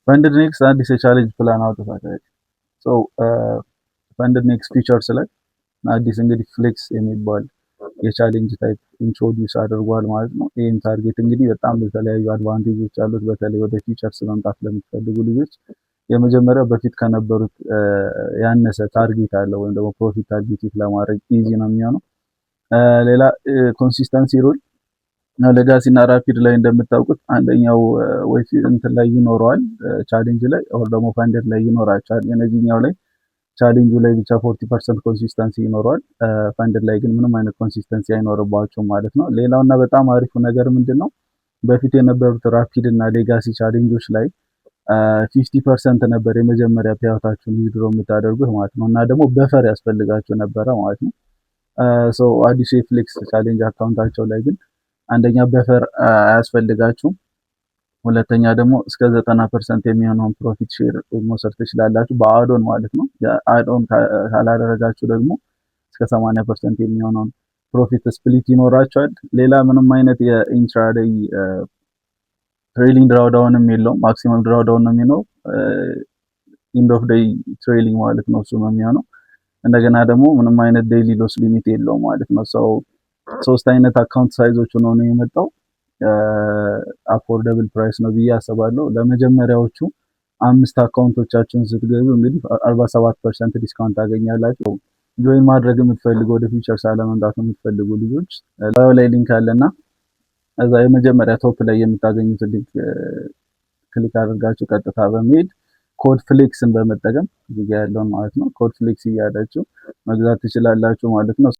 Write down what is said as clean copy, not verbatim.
ፈንድድ ኔክስት አዲስ የቻሌንጅ ፕላን አውጥታለች። ሶ ፈንድድ ኔክስት ፊቸርስ ላይ አዲስ እንግዲህ ፍሌክስ የሚባል የቻሌንጅ ታይፕ ኢንትሮዲውስ አድርጓል ማለት ነው። ይህም ታርጌት እንግዲህ በጣም የተለያዩ አድቫንቴጆች አሉት። በተለይ ወደ ፊቸርስ መምጣት ለምትፈልጉ ልጆች የመጀመሪያው በፊት ከነበሩት ያነሰ ታርጌት አለው ወይም ደግሞ ፕሮፊት ታርጌት ለማድረግ ኢዚ ነው የሚሆነው። ሌላ ኮንሲስተንሲ ሩል ሌጋሲ እና ራፒድ ላይ እንደምታውቁት አንደኛው ወይ እንትን ላይ ይኖረዋል ቻሌንጅ ላይ ኦር ደግሞ ፈንደድ ላይ ይኖራል። የነዚህኛው ላይ ቻሌንጁ ላይ ብቻ 40% ኮንሲስተንሲ ይኖረዋል። ፈንደድ ላይ ግን ምንም አይነት ኮንሲስተንሲ አይኖርባቸውም ማለት ነው። ሌላውና በጣም አሪፉ ነገር ምንድነው? በፊት የነበሩት ራፒድ እና ሌጋሲ ቻሌንጆች ላይ 50% ነበር የመጀመሪያ ፔያውታችሁን ዊዝድሮ የምታደርጉት ማለት ነው። እና ደግሞ በፈር ያስፈልጋቸው ነበረ ማለት ነው። ሶ አዲሱ የፍሌክስ ቻሌንጅ አካውንታቸው ላይ ግን አንደኛ በፈር አያስፈልጋችሁም፣ ሁለተኛ ደግሞ እስከ 90% የሚሆነውን ፕሮፊት ሼር መውሰድ ትችላላችሁ በአዶን ማለት ነው። አዶን ካላደረጋችሁ ደግሞ እስከ 80% የሚሆነውን ፕሮፊት ስፕሊት ይኖራቸዋል። ሌላ ምንም አይነት የኢንትራዴይ ትሬሊንግ ድራውዳውንም የለውም። ማክሲመም ድራውዳውን ነው የሚሆነው ኢንድ ኦፍ ዴይ ትሬሊንግ ማለት ነው። እሱ ነው የሚሆነው። እንደገና ደግሞ ምንም አይነት ዴይሊ ሎስ ሊሚት የለውም ማለት ነው። ሰው ሶስት አይነት አካውንት ሳይዞች ነው የመጣው። አፎርደብል ፕራይስ ነው ብዬ አስባለሁ። ለመጀመሪያዎቹ 5 አካውንቶቻችሁን ስትገዙ እንግዲህ 47% ዲስካውንት ታገኛላችሁ። ጆይን ማድረግ የምትፈልጉ ወደ ፊውቸርስ አለመምጣት የምትፈልጉ ልጆች ላይ ሊንክ አለና እዛ የመጀመሪያ ቶፕ ላይ የምታገኙት ሊንክ ክሊክ አድርጋችሁ ቀጥታ በመሄድ ኮድ ፍሌክስን በመጠቀም እዚህ ጋር ያለውን ማለት ነው ኮድ ፍሌክስ እያላችሁ መግዛት ትችላላችሁ ማለት ነው።